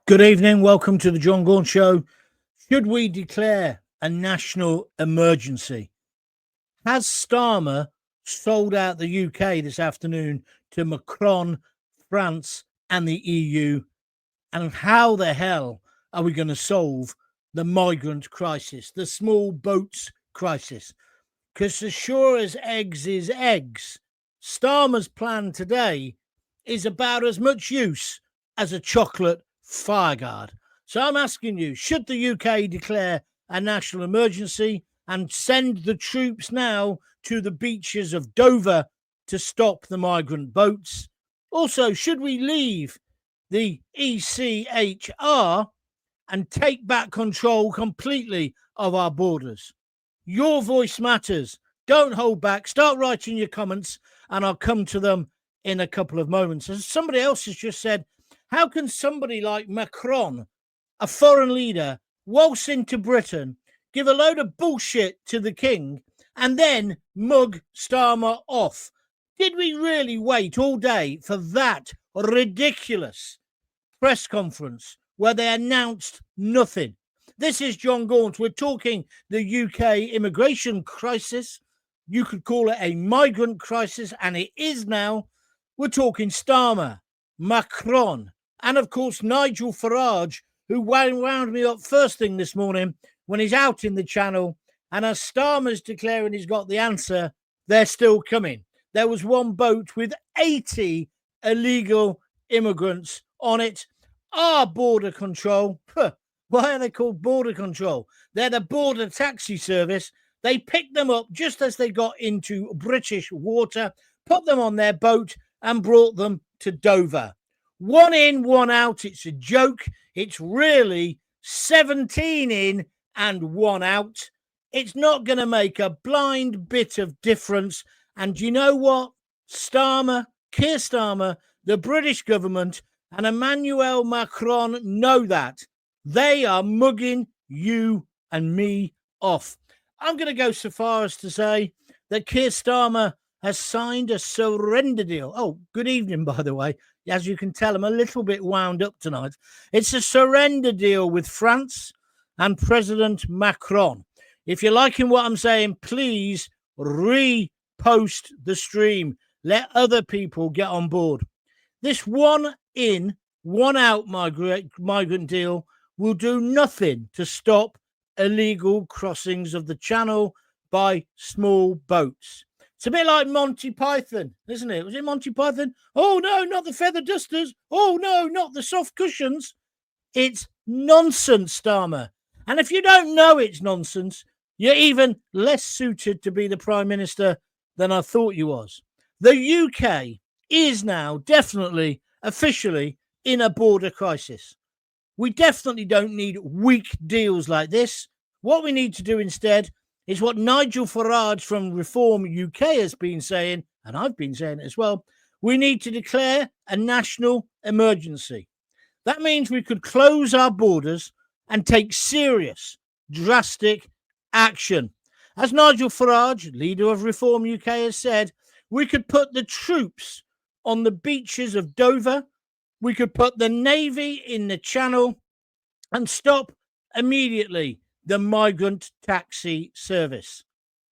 Good evening. Welcome to the John Gaunt Show. Should we declare a national emergency? Has Starmer sold out the UK this afternoon to Macron, France, and the EU? And how the hell are we going to solve the migrant crisis, the small boats crisis? Because as sure as eggs is eggs, Starmer's plan today is about as much use as a chocolate fireguard. So I'm asking you, should the UK declare a national emergency and send the troops now to the beaches of Dover to stop the migrant boats? Also, should we leave the ECHR and take back control completely of our borders? Your voice matters. Don't hold back. Start writing your comments and I'll come to them in a couple of moments. As somebody else has just said, how can somebody like Macron, a foreign leader, waltz into Britain, give a load of bullshit to the king, and then mug Starmer off? Did we really wait all day for that ridiculous press conference where they announced nothing? This is John Gaunt. We're talking the UK immigration crisis. You could call it a migrant crisis, and it is now. We're talking Starmer, Macron, and of course Nigel Farage, who wound me up first thing this morning when he's out in the channel. And as Starmer's declaring he's got the answer, they're still coming. There was one boat with 80 illegal immigrants on it. Our border control, why are they called border control? They're the border taxi service. They picked them up just as they got into British water, put them on their boat and brought them to Dover. One in, one out. It's a joke. It's really 17 in and one out. It's not going to make a blind bit of difference. And you know what? Starmer, Keir Starmer, the British government and Emmanuel Macron know that. They are mugging you and me off. I'm going to go so far as to say that Keir Starmer has signed a surrender deal. Oh, good evening, by the way. As you can tell, I'm a little bit wound up tonight. It's a surrender deal with France and President Macron. If you're liking what I'm saying, please repost the stream. Let other people get on board. This one in, one out migrant deal will do nothing to stop illegal crossings of the channel by small boats. It's a bit like Monty Python, isn't it? Was it Monty Python? Oh, no, not the feather dusters. Oh, no, not the soft cushions. It's nonsense, Starmer. And if you don't know it's nonsense, you're even less suited to be the Prime Minister than I thought you was. The UK is now definitely, officially, in a border crisis. We definitely don't need weak deals like this. What we need to do instead is what Nigel Farage from Reform UK has been saying, and I've been saying it as well. We need to declare a national emergency. That means we could close our borders and take serious, drastic action. As Nigel Farage, leader of Reform UK, has said, we could put the troops on the beaches of Dover. We could put the Navy in the Channel and stop immediately the migrant taxi service.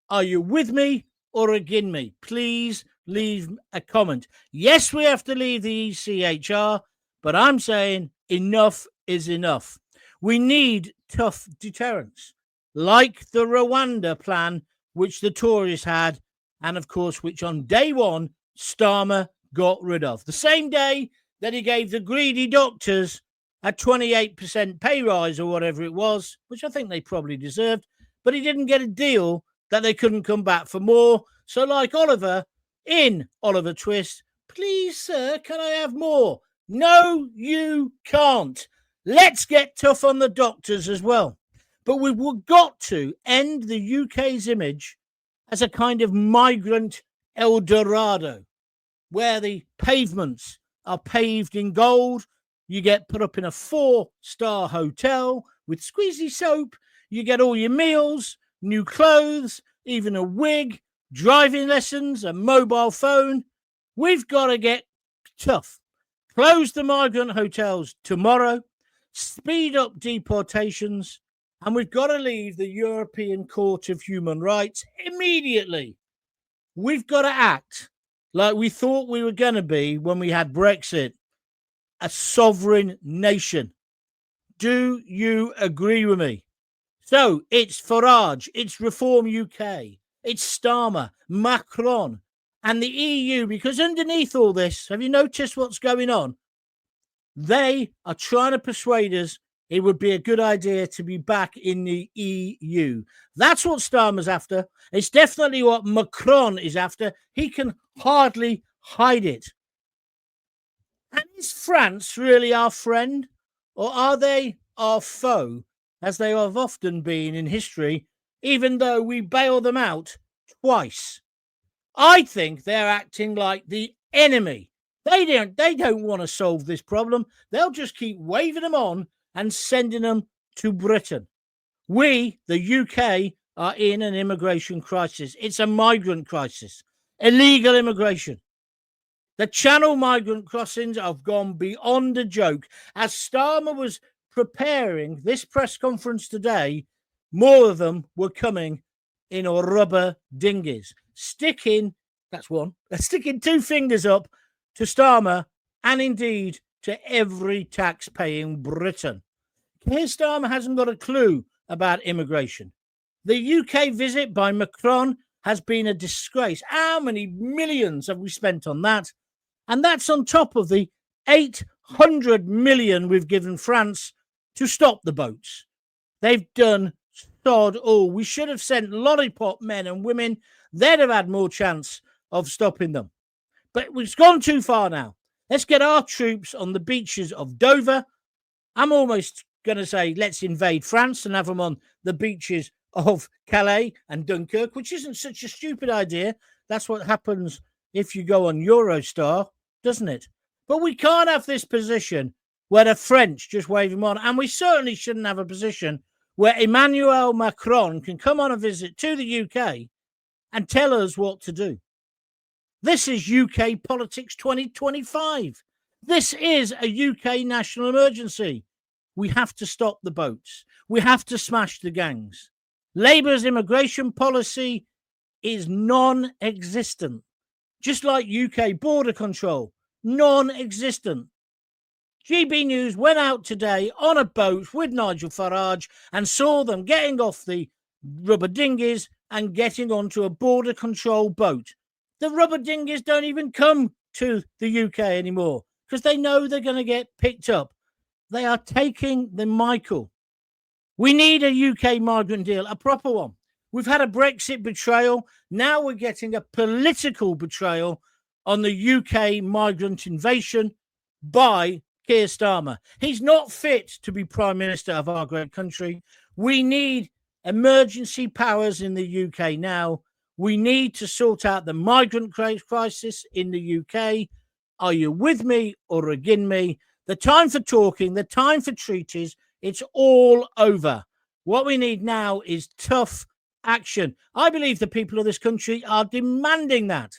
Are you with me or against me? Please leave a comment. Yes, we have to leave the ECHR, but I'm saying enough is enough. We need tough deterrents, like the Rwanda plan, which the Tories had, and of course, which on day one, Starmer got rid of. The same day that he gave the greedy doctors a 28% pay rise or whatever it was, which I think they probably deserved, but he didn't get a deal that they couldn't come back for more. So like Oliver, in Oliver Twist, please, sir, can I have more? No, you can't. Let's get tough on the doctors as well. But we've got to end the UK's image as a kind of migrant El Dorado, where the pavements are paved in gold. You get put up in a 4-star hotel with squeezy soap. You get all your meals, new clothes, even a wig, driving lessons, a mobile phone. We've got to get tough. Close the migrant hotels tomorrow. speed up deportations, and we've got to leave the European Court of Human Rights immediately. We've got to act like we thought we were going to be when we had Brexit, a sovereign nation. Do you agree with me? So it's Farage, it's Reform UK, it's Starmer, Macron, and the EU, because underneath all this, have you noticed what's going on? They are trying to persuade us it would be a good idea to be back in the EU. That's what Starmer's after. It's definitely what Macron is after. He can hardly hide it. And is France really our friend, or are they our foe, as they have often been in history, even though we bail them out twice? I think they're acting like the enemy. They don't want to solve this problem. They'll just keep waving them on and sending them to Britain. We, the UK, are in an immigration crisis. It's a migrant crisis, illegal immigration. The Channel migrant crossings have gone beyond a joke. As Starmer was preparing this press conference today, more of them were coming in rubber dinghies. That's one. They're sticking two fingers up to Starmer and indeed to every tax-paying Briton. Keir Starmer hasn't got a clue about immigration. The UK visit by Macron has been a disgrace. How many millions have we spent on that? And that's on top of the 800 million we've given France to stop the boats. They've done sod all. We should have sent lollipop men and women. They'd have had more chance of stopping them. But we've gone too far now. Let's get our troops on the beaches of Dover. I'm almost going to say let's invade France and have them on the beaches of Calais and Dunkirk, which isn't such a stupid idea. That's what happens if you go on Eurostar, doesn't it? But we can't have this position where the French just wave them on. And we certainly shouldn't have a position where Emmanuel Macron can come on a visit to the UK and tell us what to do. This is UK politics 2025. This is a UK national emergency. We have to stop the boats. We have to smash the gangs. Labour's immigration policy is non-existent. Just like UK border control, non-existent. GB News went out today on a boat with Nigel Farage and saw them getting off the rubber dinghies and getting onto a border control boat. The rubber dinghies don't even come to the UK anymore because they know they're going to get picked up. They are taking the Michael. We need a UK migrant deal, a proper one. We've had a Brexit betrayal. Now we're getting a political betrayal on the UK migrant invasion by Keir Starmer. He's not fit to be Prime Minister of our great country. We need emergency powers in the UK now. We need to sort out the migrant crisis in the UK. Are you with me or against me? The time for talking, the time for treaties, it's all over. What we need now is tough action. I believe the people of this country are demanding that.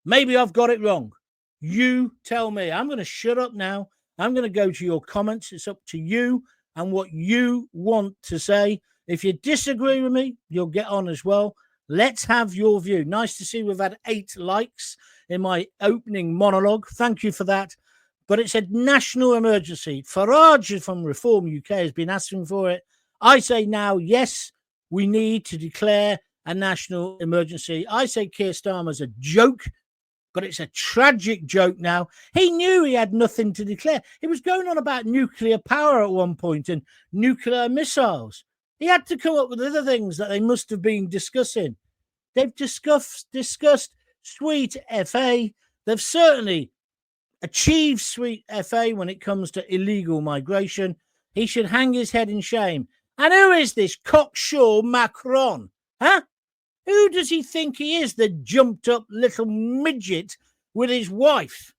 Maybe I've got it wrong. You tell me. I'm going to shut up now. I'm going to go to your comments. It's up to you and what you want to say. If you disagree with me, you'll get on as well. Let's have your view. Nice to see we've had 8 likes in my opening monologue. Thank you for that. But it's a national emergency. Farage from Reform UK has been asking for it. I say now, yes, we need to declare a national emergency. I say Keir Starmer's a joke, but it's a tragic joke now. He knew he had nothing to declare. He was going on about nuclear power at one point and nuclear missiles. He had to come up with other things that they must have been discussing. They've discussed sweet FA. They've certainly achieved sweet FA when it comes to illegal migration. He should hang his head in shame. And who is this cocksure Macron? Huh? Who does he think he is, the jumped up little midget with his wife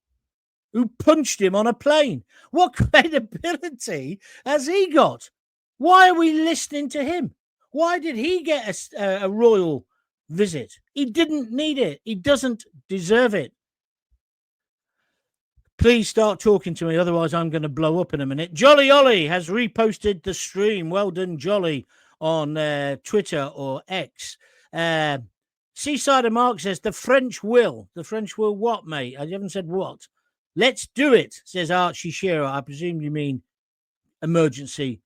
who punched him on a plane? What credibility has he got? Why are we listening to him? Why did he get a royal visit? He didn't need it. He doesn't deserve it. Please start talking to me, otherwise I'm going to blow up in a minute. Jolly Ollie has reposted the stream. Well done, Jolly, on Twitter or X. Seasider Mark says, the French will. The French will what, mate? I haven't said what. Let's do it, says Archie Shearer. I presume you mean emergency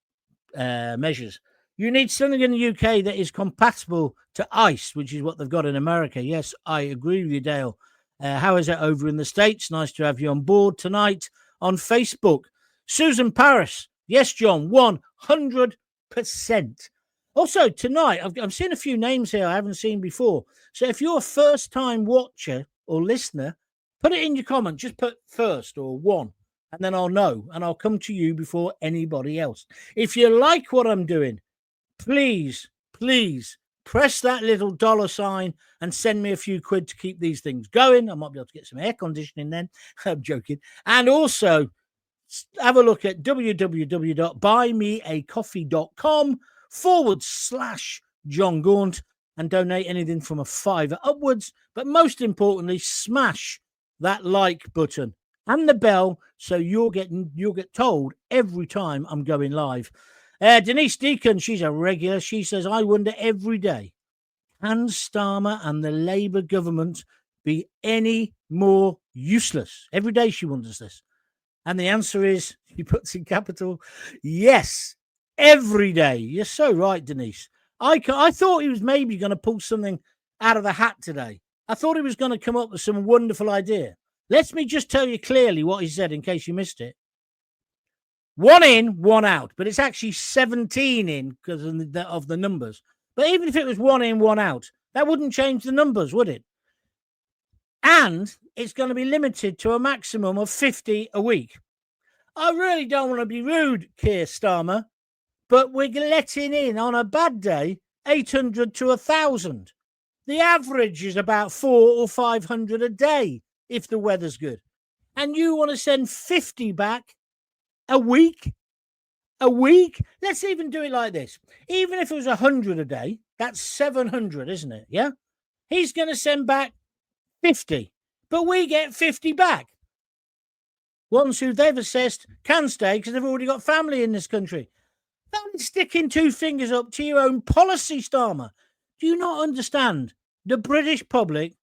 measures. You need something in the UK that is compatible to ICE, which is what they've got in America. Yes, I agree with you, Dale. How is it over in the States? Nice to have you on board tonight on Facebook. Susan Paris. Yes, John, 100%. Also, tonight, I'm seeing a few names here I haven't seen before. So if you're a first-time watcher or listener, put it in your comment. Just put first or one, and then I'll know, and I'll come to you before anybody else. If you like what I'm doing, please press that little $sign and send me a few quid to keep these things going. I might be able to get some air conditioning then. I'm joking. And also have a look at www.buymeacoffee.com/John Gaunt and donate anything from a $5 upwards. But most importantly, smash that like button and the bell so you'll get told every time I'm going live. Denise Deacon, she's a regular. She says, I wonder every day, can Starmer and the Labour government be any more useless? Every day she wonders this. And the answer is, she puts in capital, yes, every day. You're so right, Denise. I thought he was maybe going to pull something out of the hat today. I thought he was going to come up with some wonderful idea. Let me just tell you clearly what he said in case you missed it. 1 in, 1 out, but it's actually 17 in because of the numbers. But even if it was 1 in, 1 out, that wouldn't change the numbers, would it? And it's going to be limited to a maximum of 50 a week. I really don't want to be rude, Keir Starmer, but we're letting in on a bad day 800 to 1,000. The average is about 400 or 500 a day if the weather's good. And you want to send 50 back a week? A week? Let's even do it like this. Even if it was 100 a day, that's 700, isn't it? Yeah? He's going to send back 50, but we get 50 back. Ones who they've assessed can stay because they've already got family in this country. That is sticking 2 fingers up to your own policy, Starmer. Do you not understand? The British public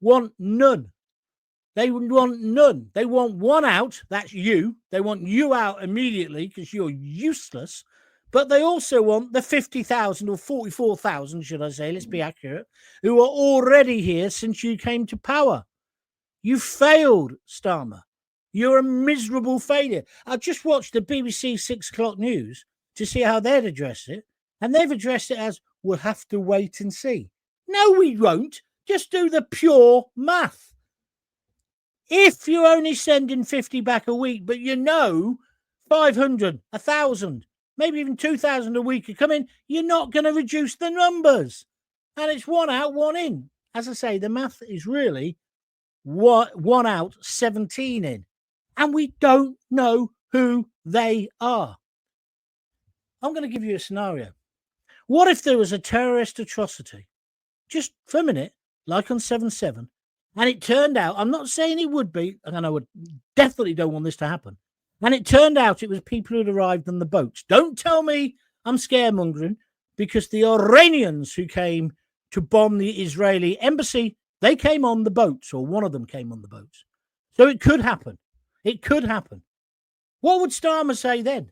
want none. They want none. They want 1 out. That's you. They want you out immediately because you're useless. But they also want the 50,000 or 44,000, should I say, let's be accurate, who are already here since you came to power. You failed, Starmer. You're a miserable failure. I just watched the BBC 6 o'clock news to see how they'd address it. And they've addressed it as, we'll have to wait and see. No, we won't. Just do the pure math. If you're only sending 50 back a week, but 500, 1,000, maybe even 2,000 a week are coming, you're not going to reduce the numbers. And it's 1 out, 1 in. As I say, the math is really 1 out, 17 in. And we don't know who they are. I'm going to give you a scenario. What if there was a terrorist atrocity? Just for a minute, like on 7/7, and it turned out, I'm not saying it would be, and I would definitely don't want this to happen, and it turned out it was people who'd arrived on the boats. Don't tell me I'm scaremongering, because the Iranians who came to bomb the Israeli embassy, they came on the boats, or one of them came on the boats. So it could happen. It could happen. What would Starmer say then?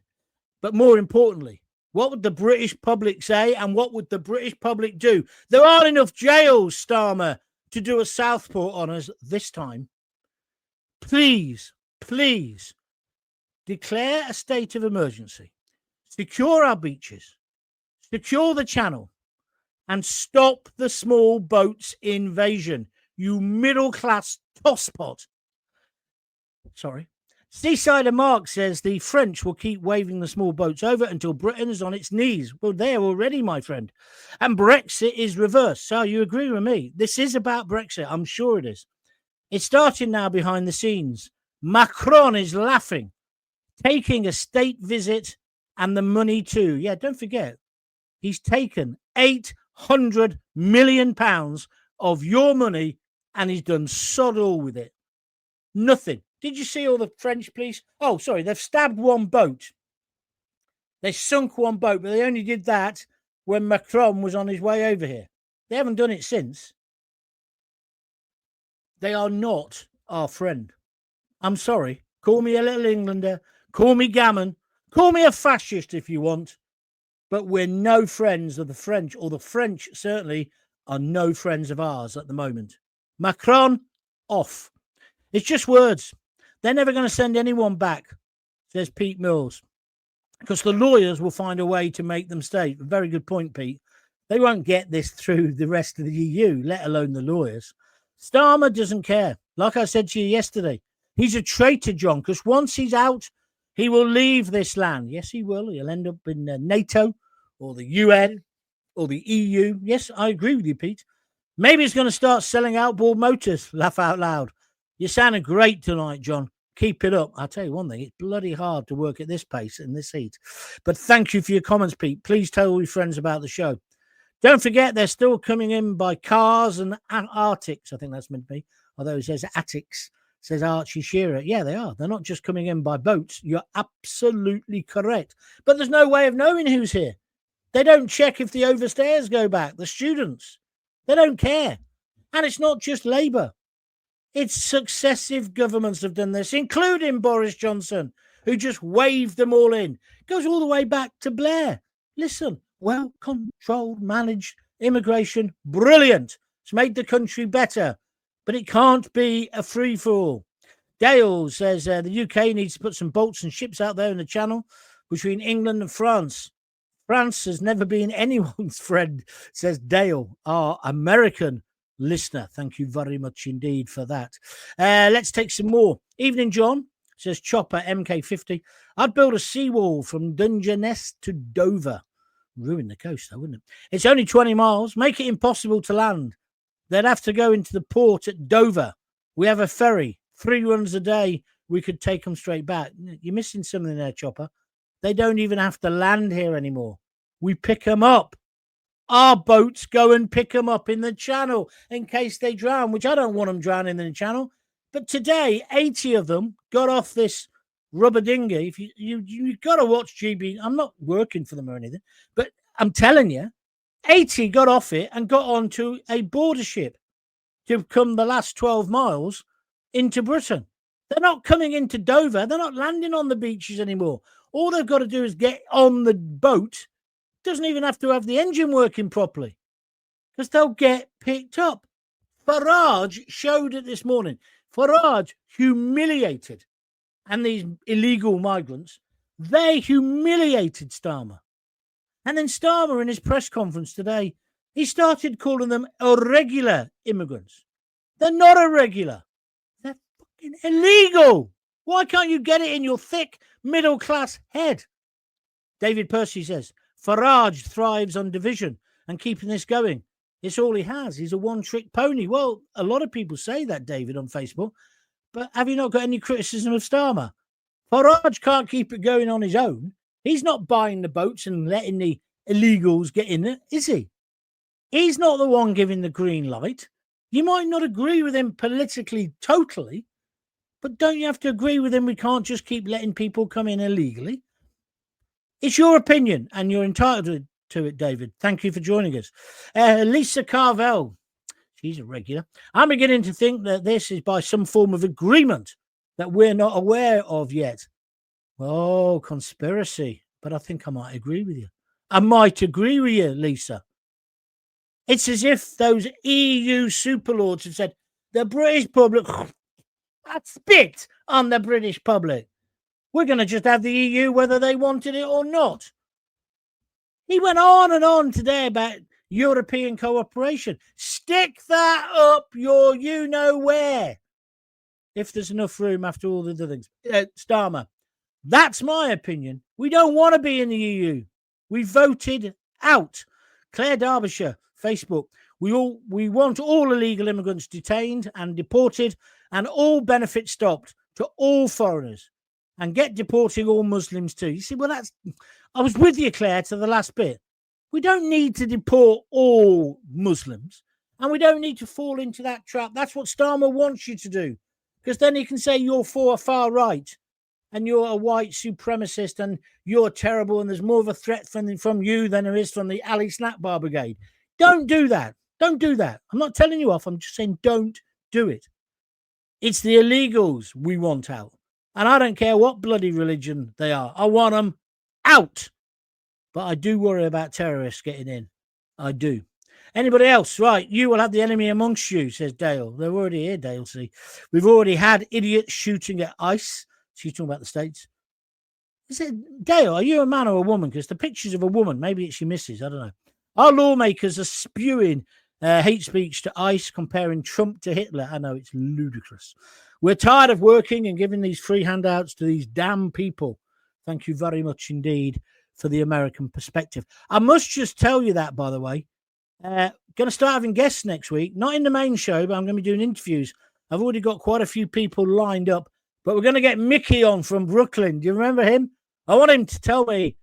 But more importantly, what would the British public say, and what would the British public do? There aren't enough jails, Starmer, to do a Southport on us this time. Please declare a state of emergency. Secure our beaches. Secure the channel. And stop the small boats invasion, you middle-class tosspot. Sorry. Seasider Mark says the French will keep waving the small boats over until Britain is on its knees. Well, they're already, my friend. And Brexit is reversed. So you agree with me? This is about Brexit. I'm sure it is. It's starting now behind the scenes. Macron is laughing, taking a state visit and the money too. Yeah, don't forget, he's taken £800 million of your money and he's done sod all with it. Nothing. Did you see all the French police? Oh, sorry, they've stabbed one boat. They sunk one boat, but they only did that when Macron was on his way over here. They haven't done it since. They are not our friend. I'm sorry. Call me a little Englander. Call me gammon. Call me a fascist if you want. But we're no friends of the French, or the French certainly are no friends of ours at the moment. Macron, off. It's just words. They're never going to send anyone back, says Pete Mills, because the lawyers will find a way to make them stay. Very good point, Pete. They won't get this through the rest of the EU, let alone the lawyers. Starmer doesn't care. Like I said to you yesterday, he's a traitor, John, because once he's out, he will leave this land. Yes, he will. He'll end up in NATO or the UN or the EU. Yes, I agree with you, Pete. Maybe he's going to start selling outboard motors. Laugh out loud. You're sounding great tonight, John. Keep it up. I'll tell you one thing. It's bloody hard to work at this pace in this heat. But thank you for your comments, Pete. Please tell all your friends about the show. Don't forget, they're still coming in by cars and Arctics. I think that's meant to be. Although it says Attics, says Archie Shearer. Yeah, they are. They're not just coming in by boats. You're absolutely correct. But there's no way of knowing who's here. They don't check if the overstayers go back, the students. They don't care. And it's not just Labour. It's successive governments have done this, including Boris Johnson, who just waved them all in. It goes all the way back to Blair. Listen, well-controlled, managed immigration, brilliant. It's made the country better, but it can't be a free-for-all. Dale says the UK needs to put some boats and ships out there in the channel between England and France. France has never been anyone's friend, says Dale, our American listener. Thank you very much indeed for that. Let's take some more. Evening, John, says Chopper MK50. I'd build a seawall from Dungeness to Dover. Ruin the coast, though, wouldn't it? It's only 20 miles. Make it impossible to land. They'd have to go into the port at Dover. We have a ferry. 3 runs a day. We could take them straight back. You're missing something there, Chopper. They don't even have to land here anymore. We pick them up. Our boats go and pick them up in the channel in case they drown, which I don't want them drowning in the channel. But today, 80 of them got off this rubber dinghy. If you've got to watch GB. I'm not working for them or anything, but I'm telling you, 80 got off it and got onto a border ship to come the last 12 miles into Britain. They're not coming into Dover. They're not landing on the beaches anymore. All they've got to do is get on the boat. Doesn't even have to have the engine working properly because they'll get picked up. Farage showed it this morning. Farage humiliated, and these illegal migrants, they humiliated Starmer. And then Starmer in his press conference today, he started calling them irregular immigrants. They're not irregular. They're fucking illegal. Why can't you get it in your thick middle-class head? David Percy says, Farage thrives on division and keeping this going. It's all he has. He's a one-trick pony. Well, a lot of people say that, David, on Facebook. But have you not got any criticism of Starmer? Farage can't keep it going on his own. He's not buying the boats and letting the illegals get in it, is he? He's not the one giving the green light. You might not agree with him politically totally, but don't you have to agree with him? We can't just keep letting people come in illegally. It's your opinion, and you're entitled to it, David. Thank you for joining us. Lisa Carvel, she's a regular. I'm beginning to think that this is by some form of agreement that we're not aware of yet. Oh, conspiracy. But I think I might agree with you. I might agree with you, Lisa. It's as if those EU superlords have said, the British public, I spit on the British public. We're going to just have the EU whether they wanted it or not. He went on and on today about European cooperation. Stick that up your you-know-where. If there's enough room after all the other things. Starmer, that's my opinion. We don't want to be in the EU. We voted out. Claire Derbyshire, Facebook. We want all illegal immigrants detained and deported and all benefits stopped to all foreigners. And get deporting all Muslims too. You see, well, I was with you, Claire, to the last bit. We don't need to deport all Muslims, and we don't need to fall into that trap. That's what Starmer wants you to do. Because then he can say you're for far right and you're a white supremacist and you're terrible and there's more of a threat from you than there is from the Ali Snack Bar Brigade. Don't do that. Don't do that. I'm not telling you off. I'm just saying don't do it. It's the illegals we want out. And I don't care what bloody religion they are. I want them out. But I do worry about terrorists getting in. I do. Anybody else? Right, you will have the enemy amongst you, says Dale. They're already here, Dale. See, we've already had idiots shooting at ICE. She's talking about the States. Is it Dale? Are you a man or a woman? Because the pictures of a woman, maybe it's your missus. I don't know. Our lawmakers are spewing hate speech to ICE, comparing Trump to Hitler. I know it's ludicrous. We're tired of working and giving these free handouts to these damn people. Thank you very much indeed for the American perspective. I must just tell you that, by the way. Going to start having guests next week. Not in the main show, but I'm going to be doing interviews. I've already got quite a few people lined up. But we're going to get Mickey on from Brooklyn. Do you remember him? I want him to tell me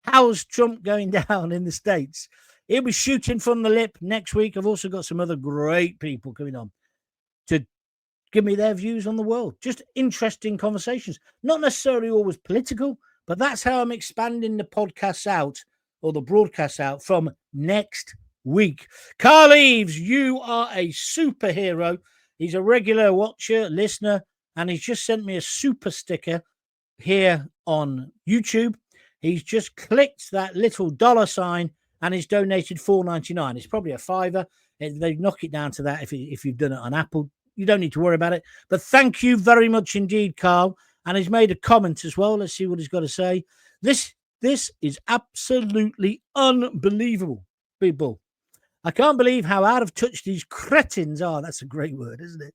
how's Trump going down in the States. He'll be shooting from the lip next week. I've also got some other great people coming on to give me their views on the world. Just interesting conversations. Not necessarily always political, but that's how I'm expanding the podcasts out or the broadcasts out from next week. Carl Eves, you are a superhero. He's a regular watcher, listener, and he's just sent me a super sticker here on YouTube. He's just clicked that little dollar sign and he's donated $4.99. It's probably a $5. They knock it down to that if you've done it on Apple. You don't need to worry about it. But thank you very much indeed, Carl. And he's made a comment as well. Let's see what he's got to say. This is absolutely unbelievable, people. I can't believe how out of touch these cretins are. That's a great word, isn't it?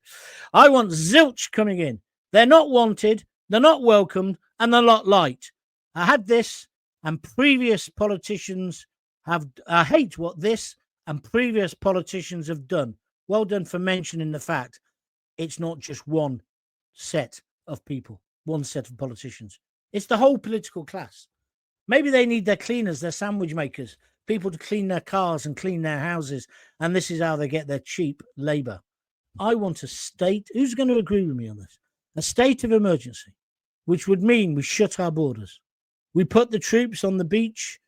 I want zilch coming in. They're not wanted, they're not welcomed, and they're not liked. I had this and previous politicians have... I hate what this and previous politicians have done. Well done for mentioning the fact it's not just one set of people, one set of politicians. It's the whole political class. Maybe they need their cleaners, their sandwich makers, people to clean their cars and clean their houses, and this is how they get their cheap labour. I want a state... Who's going to agree with me on this? A state of emergency, which would mean we shut our borders. We put the troops on the beach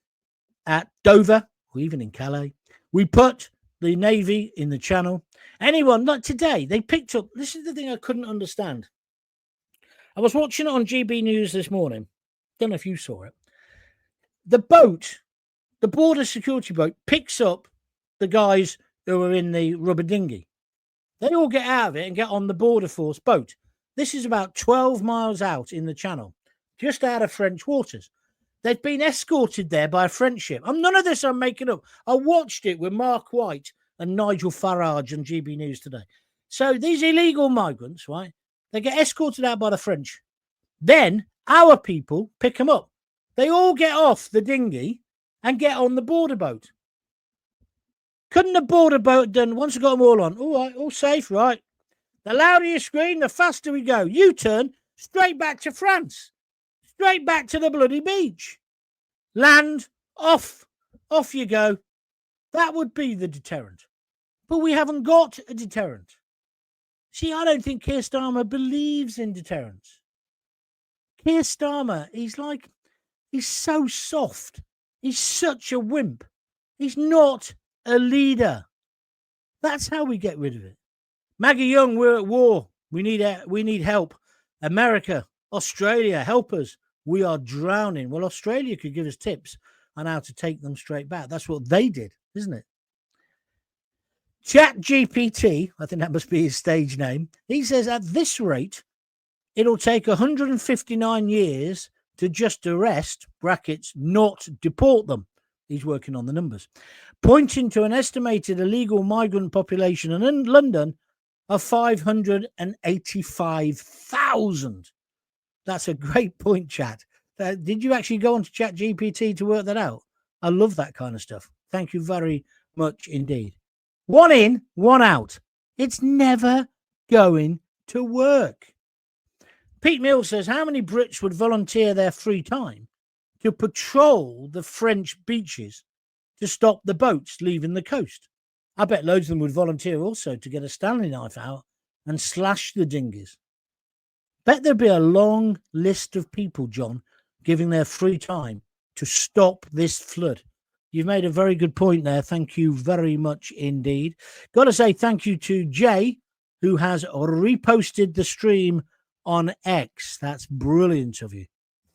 at Dover, or even in Calais. We put the Navy in the Channel. Anyone, like today, they picked up... This is the thing I couldn't understand. I was watching it on GB News this morning. Don't know if you saw it. The boat, the border security boat, picks up the guys who are in the rubber dinghy. They all get out of it and get on the border force boat. This is about 12 miles out in the Channel, just out of French waters. They've been escorted there by a French ship. None of this I'm making up. I watched it with Mark White and Nigel Farage on GB News today. So these illegal migrants, right, they get escorted out by the French. Then our people pick them up. They all get off the dinghy and get on the border boat. Couldn't the border boat done, once I got them all on, all right, all safe, right? The louder you scream, the faster we go. U-turn, straight back to France. Straight back to the bloody beach. Land, off you go. That would be the deterrent. But we haven't got a deterrent. See, I don't think Keir Starmer believes in deterrence. Keir Starmer, he's so soft. He's such a wimp. He's not a leader. That's how we get rid of it. Maggie Young, we're at war. We need help. America, Australia, help us. We are drowning. Well, Australia could give us tips on how to take them straight back. That's what they did, isn't it? ChatGPT, I think that must be his stage name. He says at this rate, it'll take 159 years to just arrest, brackets, not deport them. He's working on the numbers. Pointing to an estimated illegal migrant population in London of 585,000. That's a great point, chat. Did you actually go on to ChatGPT to work that out? I love that kind of stuff. Thank you very much indeed. One in, one out. It's never going to work. Pete Mills says, how many Brits would volunteer their free time to patrol the French beaches to stop the boats leaving the coast? I bet loads of them would volunteer also to get a Stanley knife out and slash the dinghies. Bet there'd be a long list of people, John, giving their free time to stop this flood. You've made a very good point there. Thank you very much indeed. Got to say thank you to Jay, who has reposted the stream on X. That's brilliant of you.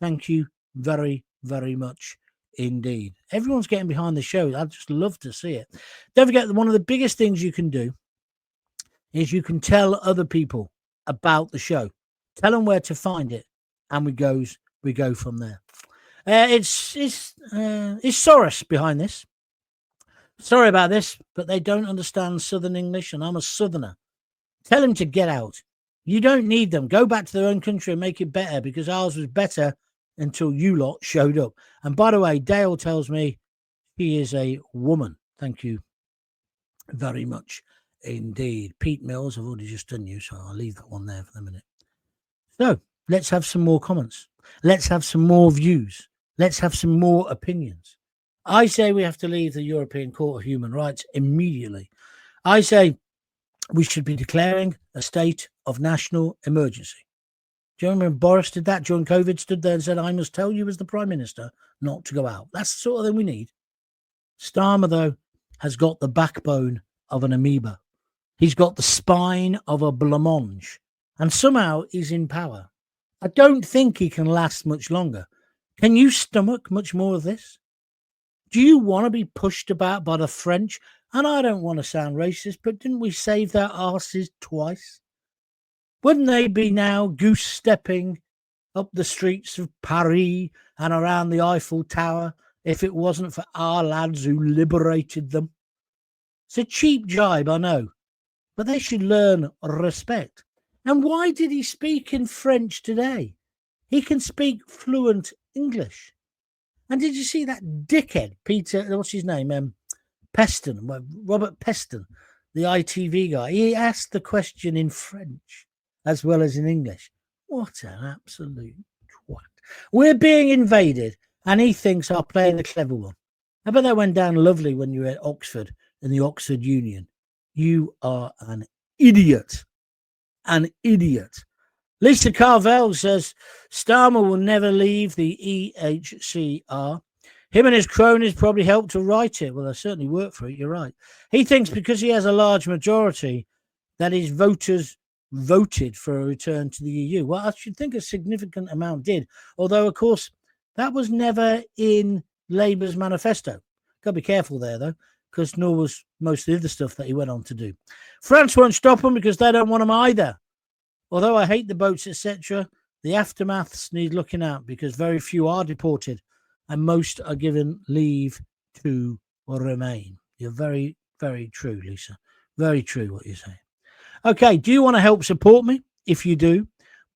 Thank you very, very much indeed. Everyone's getting behind the show. I'd just love to see it. Don't forget that one of the biggest things you can do is you can tell other people about the show. Tell them where to find it, and we go from there. It's Soros behind this. Sorry about this, but they don't understand Southern English, and I'm a Southerner. Tell them to get out. You don't need them. Go back to their own country and make it better, because ours was better until you lot showed up. And by the way, Dale tells me he is a woman. Thank you very much indeed. Pete Mills, I've already just done you, so I'll leave that one there for the minute. So let's have some more comments. Let's have some more views. Let's have some more opinions. I say we have to leave the European Court of Human Rights immediately. I say we should be declaring a state of national emergency. Do you remember Boris did that during COVID, stood there and said, I must tell you as the Prime Minister not to go out. That's the sort of thing we need. Starmer, though, has got the backbone of an amoeba. He's got the spine of a blancmange. And somehow he's in power. I don't think he can last much longer. Can you stomach much more of this? Do you want to be pushed about by the French? And I don't want to sound racist, but didn't we save their arses twice? Wouldn't they be now goose-stepping up the streets of Paris and around the Eiffel Tower if it wasn't for our lads who liberated them? It's a cheap jibe, I know, but they should learn respect. And why did he speak in French today? He can speak fluent English. And did you see that dickhead, Peter, what's his name? Peston, Robert Peston, the ITV guy. He asked the question in French as well as in English. What an absolute twat. We're being invaded, and he thinks I'll play the clever one. I bet that went down lovely when you were at Oxford in the Oxford Union. You are an idiot. An idiot. Lisa Carvel says Starmer will never leave the ECHR. Him and his cronies probably helped to write it. Well, they certainly worked for it. You're right. He thinks because he has a large majority that his voters voted for a return to the EU. Well, I should think a significant amount did. Although, of course, that was never in Labour's manifesto. Got to be careful there, though, because nor was most of the other stuff that he went on to do. France won't stop him because they don't want him either. Although I hate the boats, etc., the aftermaths need looking at because very few are deported and most are given leave to remain. You're very, very true, Lisa. Very true what you're saying. Okay, do you want to help support me? If you do,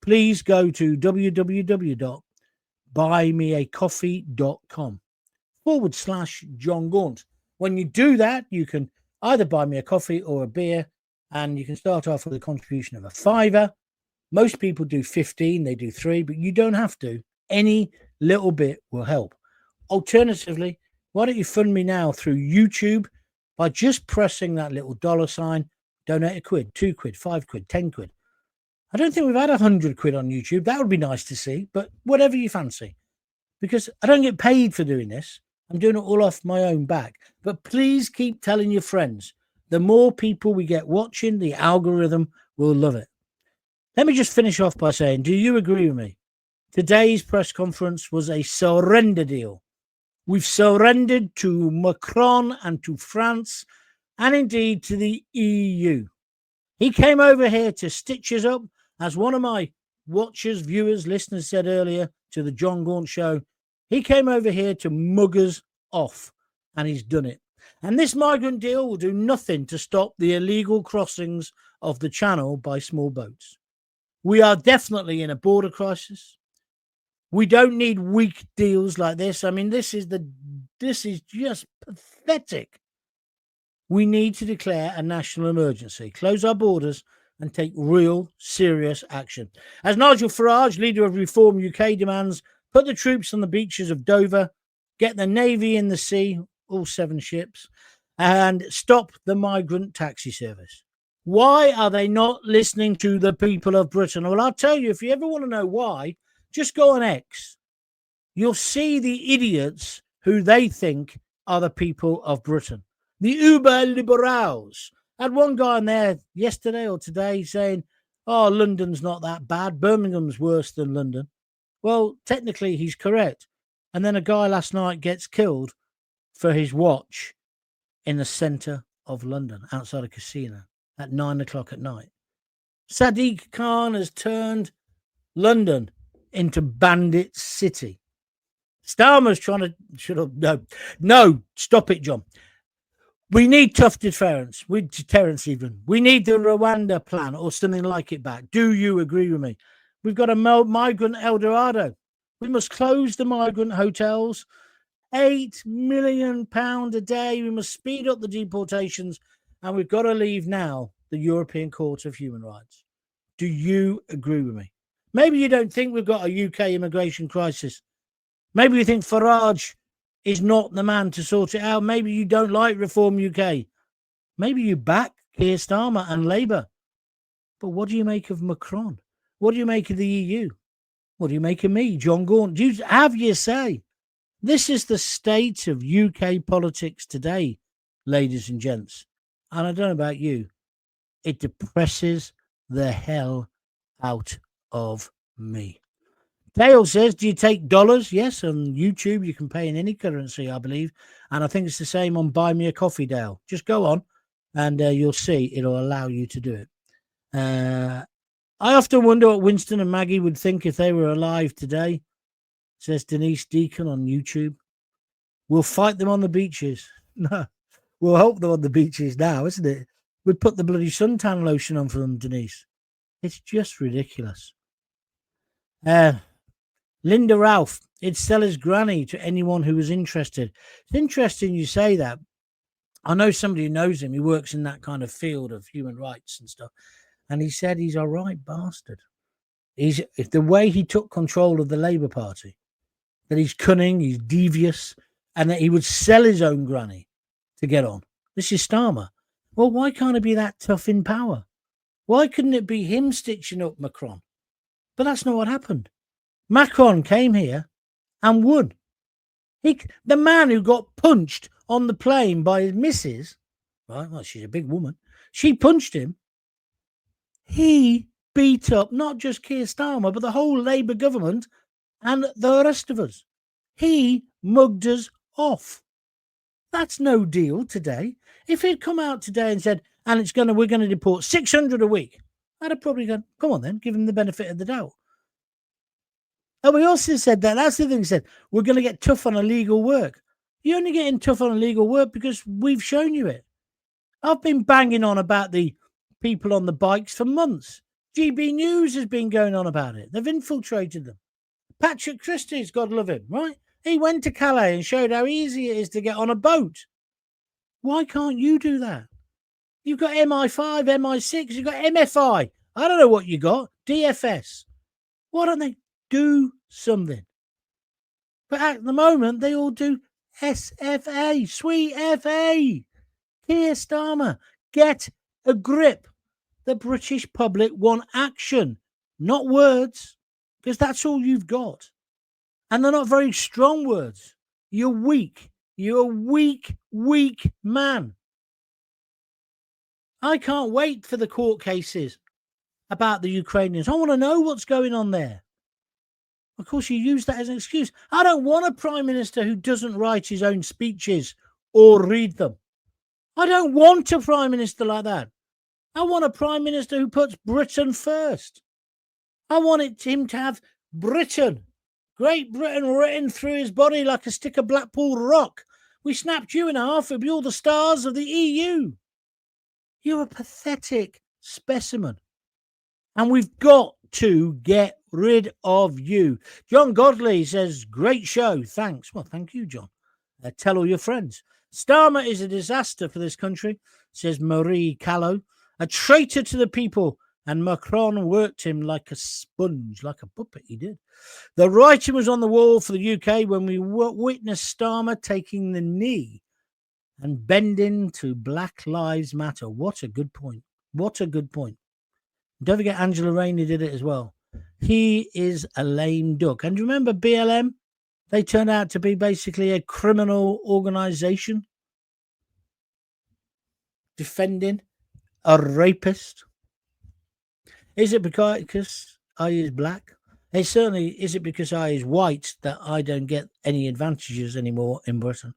please go to www.buymeacoffee.com/John Gaunt. When you do that, you can either buy me a coffee or a beer, and you can start off with a contribution of £5. Most people do 15, they do 3, but you don't have to. Any little bit will help. Alternatively, why don't you fund me now through YouTube by just pressing that little $sign, donate £1, £2, £5, £10. I don't think we've had £100 on YouTube. That would be nice to see, but whatever you fancy. Because I don't get paid for doing this. I'm doing it all off my own back. But please keep telling your friends. The more people we get watching, the algorithm will love it. Let me just finish off by saying, do you agree with me? Today's press conference was a surrender deal. We've surrendered to Macron and to France and indeed to the EU. He came over here to stitch us up, as one of my watchers, viewers, listeners said earlier to the John Gaunt show. He came over here to mug us off, and he's done it. And this migrant deal will do nothing to stop the illegal crossings of the channel by small boats. We are definitely in a border crisis. We don't need weak deals like this. I mean, this is just pathetic. We need to declare a national emergency, close our borders, and take real, serious action. As Nigel Farage, leader of Reform UK, demands, put the troops on the beaches of Dover, get the Navy in the sea, all 7 ships, and stop the migrant taxi service. Why are they not listening to the people of Britain? Well, I'll tell you, if you ever want to know why, just go on X. You'll see the idiots who they think are the people of Britain. The uber liberals. I had one guy on there yesterday or today saying, oh, London's not that bad. Birmingham's worse than London. Well, technically, he's correct. And then a guy last night gets killed for his watch in the centre of London, outside a casino, at 9 o'clock at night. Sadiq Khan has turned London into Bandit City. Starmer's trying to... No, stop it, John. We need tough deterrents. Even. We need the Rwanda plan or something like it back. Do you agree with me? We've got a migrant El Dorado. We must close the migrant hotels. £8 million a day. We must speed up the deportations. And we've got to leave now the European Court of Human Rights. Do you agree with me? Maybe you don't think we've got a UK immigration crisis. Maybe you think Farage is not the man to sort it out. Maybe you don't like Reform UK. Maybe you back Keir Starmer and Labour. But what do you make of Macron? What do you make of the EU? What do you make of me, John Gaunt? Do you have your say? This is the state of UK politics today, ladies and gents. And I don't know about you. It depresses the hell out of me. Dale says, do you take dollars? Yes, on YouTube you can pay in any currency, I believe. And I think it's the same on Buy Me a Coffee, Dale. Just go on and you'll see it'll allow you to do it. I often wonder what Winston and Maggie would think if they were alive today, says Denise Deacon on YouTube. We'll fight them on the beaches. No, we'll help them on the beaches now, isn't it? We'd put the bloody suntan lotion on for them, Denise. It's just ridiculous. Linda Ralph, it'd sell his granny to anyone who was interested. It's interesting you say that. I know somebody who knows him. He works in that kind of field of human rights and stuff. And he said he's a right bastard. If the way he took control of the Labour Party, that he's cunning, he's devious, and that he would sell his own granny to get on. This is Starmer. Well, why can't it be that tough in power? Why couldn't it be him stitching up Macron? But that's not what happened. Macron came here and won. The man who got punched on the plane by his missus, right? Well, she's a big woman. She punched him. He beat up not just Keir Starmer, but the whole Labour government and the rest of us. He mugged us off. That's no deal today. If he'd come out today and said, and we're going to deport 600 a week, I'd have probably gone, come on then, give him the benefit of the doubt. And we also said that, that's the thing he said, we're going to get tough on illegal work. You're only getting tough on illegal work because we've shown you it. I've been banging on about the people on the bikes for months. GB News has been going on about it. They've infiltrated them. Patrick Christie's, God love him, right? He went to Calais and showed how easy it is to get on a boat. Why can't you do that? You've got MI5, MI6, you've got MFI. I don't know what you got. DFS. Why don't they do something? But at the moment, they all do SFA. Sweet FA. Keir Starmer, get a grip. The British public want action, not words, because that's all you've got. And they're not very strong words. You're weak. You're a weak, weak man. I can't wait for the court cases about the Ukrainians. I want to know what's going on there. Of course, you use that as an excuse. I don't want a prime minister who doesn't write his own speeches or read them. I don't want a prime minister like that. I want a prime minister who puts Britain first. I want him to have Britain, Great Britain, written through his body like a stick of Blackpool rock. We snapped you in half, it'd be all the stars of the EU. You're a pathetic specimen. And we've got to get rid of you. John Godley says, great show. Thanks. Well, thank you, John. Tell all your friends. Starmer is a disaster for this country, says Marie Callow. A traitor to the people. And Macron worked him like a sponge, like a puppet, he did. The writing was on the wall for the UK when we witnessed Starmer taking the knee and bending to Black Lives Matter. What a good point. What a good point. Don't forget Angela Rainey did it as well. He is a lame duck. And remember BLM? They turned out to be basically a criminal organization defending a rapist. Is it because I is black? It certainly is it because I is white that I don't get any advantages anymore in Britain.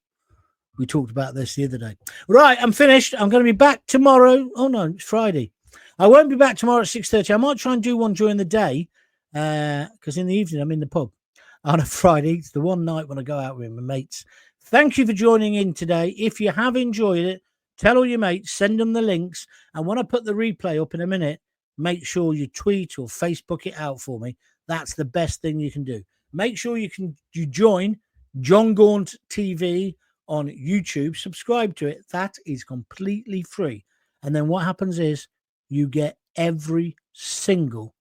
We talked about this the other day. Right, I'm finished. I'm going to be back tomorrow. Oh, no, it's Friday. I won't be back tomorrow at 6:30. I might try and do one during the day because in the evening I'm in the pub on a Friday. It's the one night when I go out with my mates. Thank you for joining in today. If you have enjoyed it, tell all your mates, send them the links. And when I put the replay up in a minute, make sure you tweet or Facebook it out for me. That's the best thing you can do. Make sure you join John Gaunt TV on YouTube. Subscribe to it. That is completely free. And then what happens is you get every single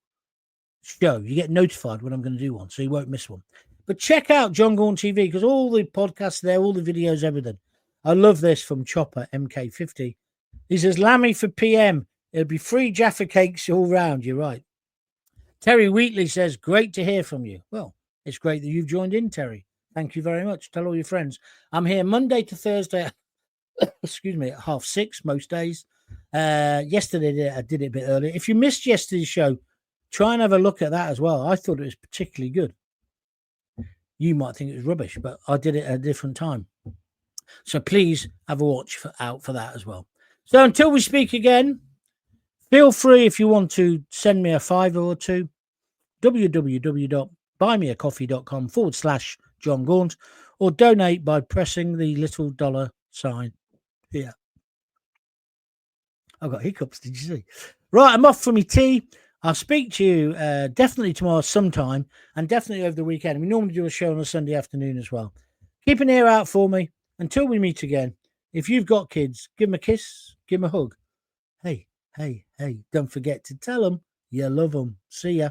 show. You get notified when I'm going to do one, so you won't miss one. But check out John Gaunt TV because all the podcasts there, all the videos, everything. I love this from Chopper MK50. He says, Lammy for PM. It'll be free Jaffa cakes all round. You're right. Terry Wheatley says, great to hear from you. Well, it's great that you've joined in, Terry. Thank you very much. Tell all your friends. I'm here Monday to Thursday, excuse me, at 6:30 most days. Yesterday, I did it a bit earlier. If you missed yesterday's show, try and have a look at that as well. I thought it was particularly good. You might think it was rubbish, but I did it at a different time. So please have a watch out for that as well. So until we speak again, feel free if you want to send me a $5 or $2, www.buymeacoffee.com/John Gaunt, or donate by pressing the little $sign here. I've got hiccups, did you see? Right, I'm off for my tea. I'll speak to you definitely tomorrow sometime and definitely over the weekend. We normally do a show on a Sunday afternoon as well. Keep an ear out for me until we meet again. If you've got kids, give them a kiss, give them a hug. Hey, don't forget to tell them you love them. See ya.